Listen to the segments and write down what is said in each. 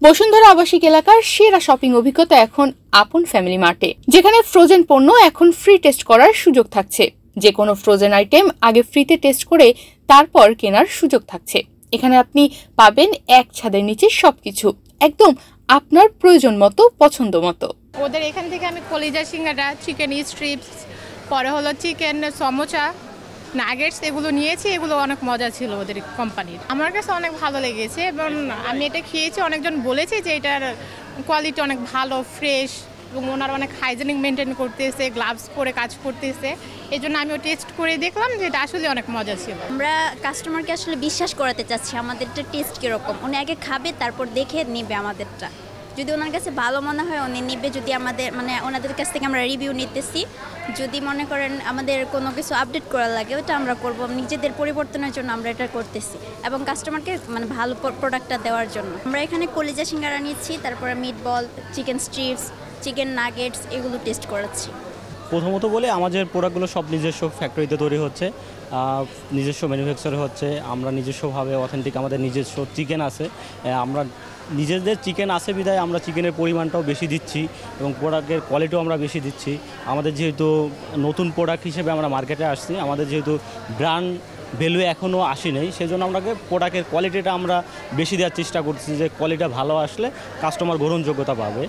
বসুন্ধরা আবাসিক এলাকার সেরা শপিং অভিজ্ঞতা এখন আপন ফ্যামিলি মার্টে, যেখানে ফ্রোজেন পণ্য এখন ফ্রি টেস্ট করার সুযোগ থাকছে। যে কোনো ফ্রোজেন আইটেম আগে ফ্রিতে টেস্ট করে তারপর কেনার সুযোগ থাকছে। এখানে আপনি পাবেন এক ছাদের নিচে সবকিছু একদম আপনার প্রয়োজন মতো, পছন্দ মতো। ওদের এখান থেকে আমি কলিজা সিঙ্গারা, চিকেন স্ট্রিপস, পরে হলো চিকেন সমোসা, নাগেটস এগুলো নিয়েছি। এগুলো অনেক মজা ছিল ওদের কোম্পানির, আমার কাছে অনেক ভালো লেগেছে এবং আমি এটা খেয়েছি। অনেকজন বলেছে যে এটার কোয়ালিটি অনেক ভালো, ফ্রেশ এবং ওনারা অনেক হাইজেনিক মেনটেন করতেছে, গ্লাভস পরে কাজ করতেছে। এই জন্য আমিও টেস্ট করে দেখলাম যে এটা আসলে অনেক মজা ছিল। আমরা কাস্টমারকে আসলে বিশ্বাস করাতে চাচ্ছি আমাদেরটা টেস্ট কীরকম, উনি আগে খাবে তারপর দেখে নেবে আমাদেরটা। যদি ওনার কাছে ভালো মনে হয় উনি নেবে। যদি আমাদের ওনাদের কাছ থেকে আমরা রিভিউ নিতেছি, যদি মনে করেন আমাদের কোনো কিছু আপডেট করা লাগে ওটা আমরা করব। নিজেদের পরিবর্তনের জন্য আমরা এটা করতেছি এবং কাস্টমারকে ভালো প্রোডাক্টটা দেওয়ার জন্য। আমরা এখানে কলিজা সিঙ্গারা নিচ্ছি, তারপরে meatball, chicken strips, chicken nuggets এগুলো টেস্ট করাচ্ছি। প্রথমত বলে আমাদের প্রোডাক্টগুলো সব নিজস্ব ফ্যাক্টরিতে তৈরি হচ্ছে, নিজস্ব ম্যানুফ্যাকচার হচ্ছে। আমরা নিজস্বভাবে অথেন্টিক আমাদের নিজস্ব চিকেন আছে, আমরা নিজেদের চিকেন আছে বিধায় আমরা চিকেনের পরিমাণটাও বেশি দিচ্ছি এবং প্রোডাক্টের কোয়ালিটিও আমরা বেশি দিচ্ছি। আমাদের যেহেতু নতুন প্রোডাক্ট হিসেবে আমরা মার্কেটে আসছি, আমাদের যেহেতু ব্র্যান্ড ভ্যালু এখনও আসি নেই, সেই জন্য আমরা প্রোডাক্টের কোয়ালিটিটা আমরা বেশি দেওয়ার চেষ্টা করছি, যে কোয়ালিটিটা ভালো আসলে কাস্টমার গ্রহণযোগ্যতা পাবে।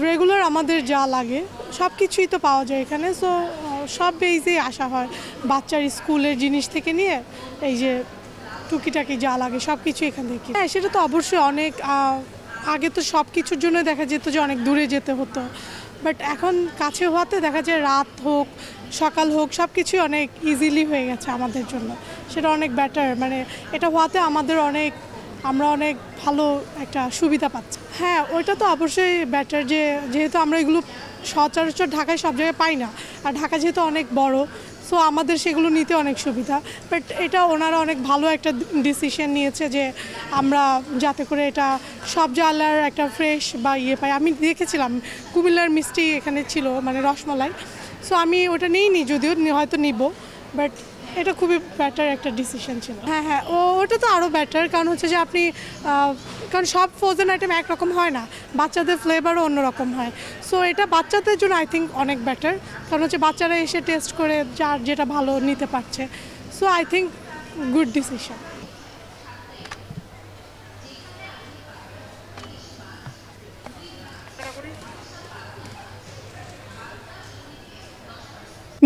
রেগুলার আমাদের যা লাগে সব কিছুই তো পাওয়া যায় এখানে। সো সব বেজেই আসা হয়, বাচ্চার স্কুলের জিনিস থেকে নিয়ে এই যে টুকিটাকি যা লাগে সব কিছু এখান থেকে। হ্যাঁ, সেটা তো অবশ্যই অনেক আগে তো সব কিছুর জন্য দেখা যেত যে অনেক দূরে যেতে হতো, বাট এখন কাছে হওয়াতে দেখা যায় রাত হোক সকাল হোক সব কিছুই অনেক ইজিলি হয়ে গেছে আমাদের জন্য। সেটা অনেক বেটার, এটা হওয়াতে আমরা অনেক ভালো একটা সুবিধা পাচ্ছি। হ্যাঁ, ওইটা তো অবশ্যই বেটার, যেহেতু আমরা এগুলো সচরাচর ঢাকায় সব জায়গায় পাই না, আর ঢাকা যেহেতু অনেক বড়, সো আমাদের সেগুলো নিতে অনেক সুবিধা। বাট এটা ওনারা অনেক ভালো একটা ডিসিশন নিয়েছে যে আমরা যাতে করে এটা সব জায়গার একটা ফ্রেশ বা পাই। আমি দেখেছিলাম কুমিল্লার মিষ্টি এখানে ছিল, রসমালাই। সো আমি ওটা নিইনি, যদিও হয়তো নিব, বাট এটা খুবই বেটার একটা ডিসিশন ছিল। হ্যাঁ, ওটা তো আরও বেটার, কারণ হচ্ছে যে কারণ সব ফ্রোজেন আইটেম একরকম হয় না, বাচ্চাদের ফ্লেভারও অন্যরকম হয়। সো এটা বাচ্চাদের জন্য আই থিঙ্ক অনেক বেটার, কারণ হচ্ছে বাচ্চারা এসে টেস্ট করে যার যেটা ভালো নিতে পারছে। So I think good decision.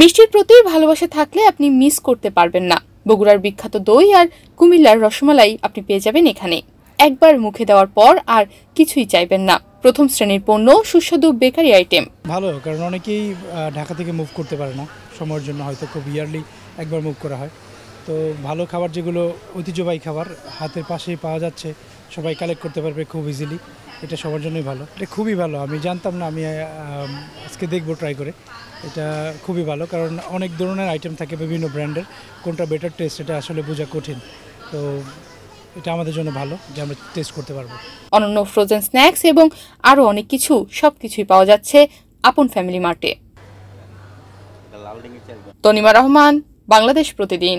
মিষ্টির প্রতি ভালোবাসা থাকলে আপনি মিস করতে পারবেন না। বগুড়ার বিখ্যাত দই আর কুমিল্লার রসমালাই আপনি পেয়ে যাবেন এখানে। একবার মুখে দেওয়ার পর আর কিছুই চাইবেন না। প্রথম শ্রেণীর পণ্য, সুস্বাদু বেকারি আইটেম। ভালো, কারণ অনেকেই ঢাকা থেকে মুভ করতে পারে না সময়ের জন্য, হয়তো খুব ইয়ারলি একবার মুভ করা হয়। তো ভালো খাবার, যেগুলো ঐতিহ্যবাহী খাবার হাতের পাশেই পাওয়া যাচ্ছে, সবাই কালেক্ট করতে পারবে খুব ইজিলি, এটা সবার জন্যই ভালো। এটা খুবই ভালো, আমি জানতাম না, আমি আজকে দেখবো ট্রাই করে। এটা খুবই ভালো, কারণ অনেক ধরনের আইটেম থাকে বিভিন্ন ব্র্যান্ডের, কোনটা বেটার টেস্ট এটা আসলে বোঝা কঠিন। তো এটা আমাদের জন্য ভালো যে আমরা টেস্ট করতে পারবো। অনন্য ফ্রোজেন স্ন্যাক্স এবং আরও অনেক কিছু, সবকিছুই পাওয়া যাচ্ছে আপন ফ্যামিলি মার্টে। তনিমা রহমান, বাংলাদেশ প্রতিদিন।